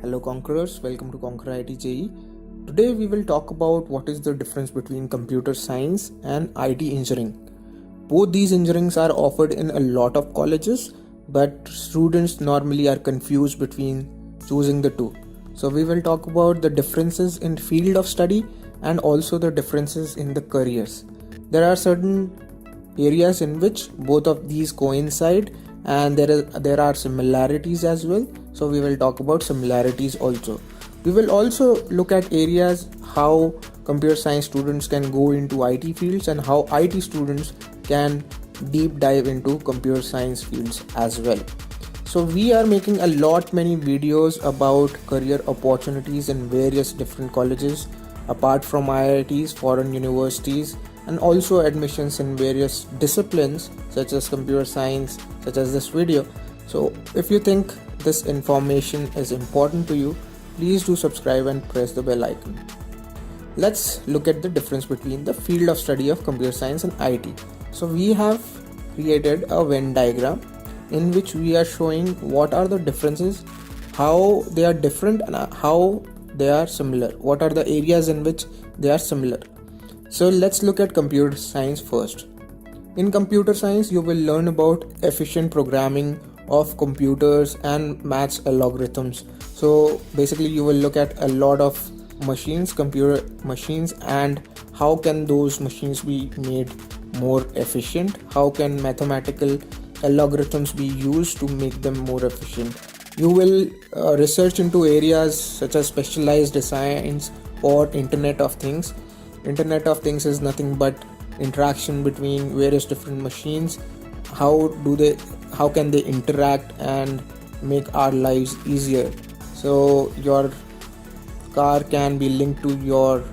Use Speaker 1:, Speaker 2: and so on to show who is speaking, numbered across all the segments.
Speaker 1: Hello Conquerors, welcome to Conquer IT JE. Today we will talk about what is the difference between computer science and IT engineering. Both these engineerings are offered in a lot of colleges, but students normally are confused between choosing the two. So we will talk about the differences in field of study and also the differences in the careers. There are certain areas in which both of these coincide and there are similarities as well, so we will talk about similarities also. We will also look at areas how computer science students can go into IT fields and how IT students can deep dive into computer science fields as well. So we are making a lot many videos about career opportunities in various different colleges apart from IITs, foreign universities, and also admissions in various disciplines such as computer science, such as this video. So if you think this information is important to you, please do subscribe and press the bell icon. Let's look at the difference between the field of study of computer science and IT. So we have created a Venn diagram in which we are showing what are the differences, how they are different and how they are similar, what are the areas in which they are similar. So let's look at computer science first. In computer science, you will learn about efficient programming of computers and maths algorithms. So basically you will look at a lot of machines, computer machines, and how can those machines be made more efficient, how can mathematical algorithms be used to make them more efficient. You will research into areas such as specialized designs or Internet of Things. Internet of Things is nothing but interaction between various different machines. How can they interact and make our lives easier? So your car can be linked to your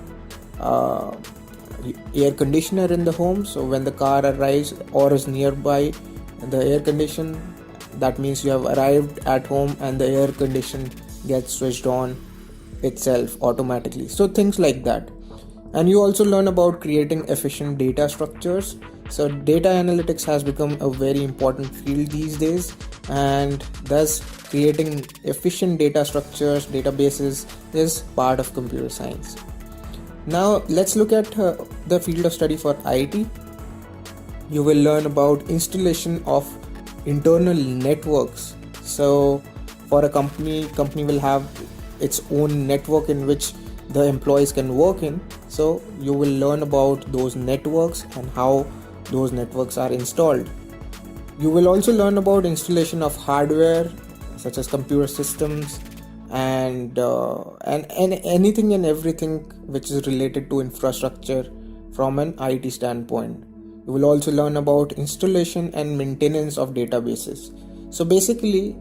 Speaker 1: air conditioner in the home. So when the car arrives or is nearby the air condition, that means you have arrived at home and the air condition gets switched on itself automatically. So things like that. And you also learn about creating efficient data structures. So data analytics has become a very important field these days, and thus creating efficient data structures, databases is part of computer science. Now let's look at the field of study for IT. You will learn about installation of internal networks. So for a company will have its own network in which the employees can work in. So you will learn about those networks and how those networks are installed. You will also learn about installation of hardware such as computer systems and anything and everything which is related to infrastructure from an IT standpoint. You will also learn about installation and maintenance of databases. So basically,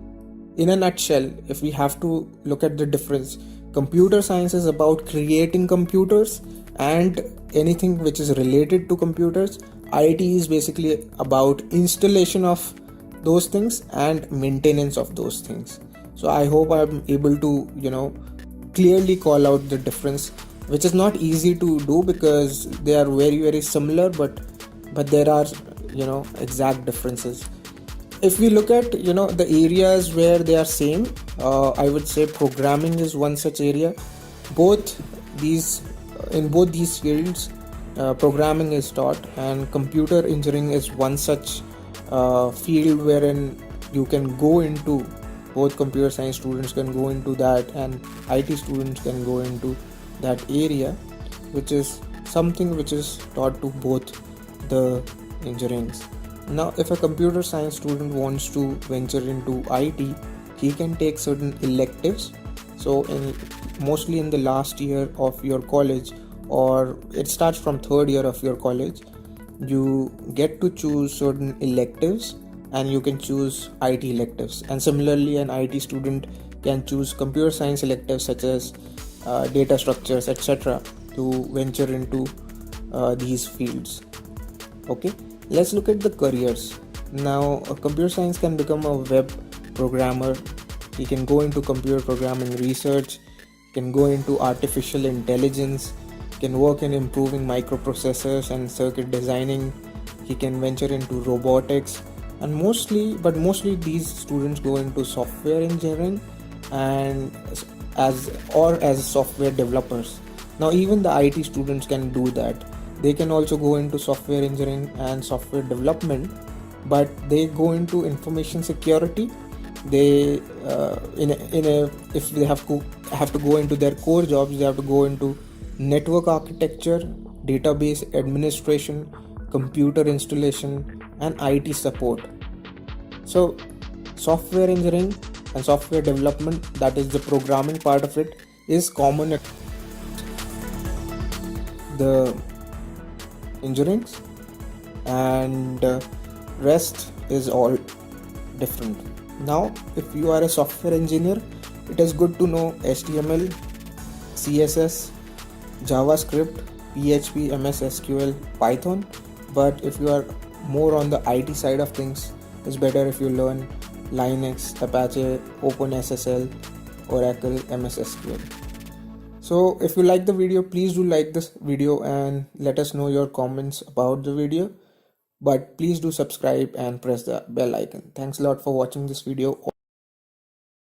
Speaker 1: in a nutshell, if we have to look at the difference, computer science is about creating computers and anything which is related to computers. IT is basically about installation of those things and maintenance of those things. So I hope I'm able to clearly call out the difference, which is not easy to do because they are very very similar, but there are exact differences. If we look at the areas where they are same, I would say programming is one such area. In both these fields, programming is taught, and computer engineering is one such field wherein you can go into, both computer science students can go into that and IT students can go into that area, which is something which is taught to both the engineerings. Now if a computer science student wants to venture into IT, he can take certain electives. So mostly in the last year of your college, or it starts from third year of your college, you get to choose certain electives and you can choose IT electives. And similarly, an IT student can choose computer science electives such as data structures, etc., to venture into these fields. Okay, let's look at the careers. Now a computer science can become a web programmer. He can go into computer programming research, can go into artificial intelligence, can work in improving microprocessors and circuit designing. He can venture into robotics, and mostly these students go into software engineering and as software developers. Now even the IT students can do that. They can also go into software engineering and software development, but they go into information security. They if they have to go into their core jobs, they have to go into network architecture, database administration, computer installation, and IT support. So software engineering and software development, that is the programming part of it, is common at the engineerings, and rest is all different. Now if you are a software engineer, it is good to know HTML, CSS, JavaScript, PHP, MS SQL, Python. But if you are more on the IT side of things, it's better if you learn Linux, Apache, OpenSSL, Oracle, MS SQL. So if you like the video, please do like this video and let us know your comments about the video. But please do subscribe and press the bell icon. Thanks a lot for watching this video.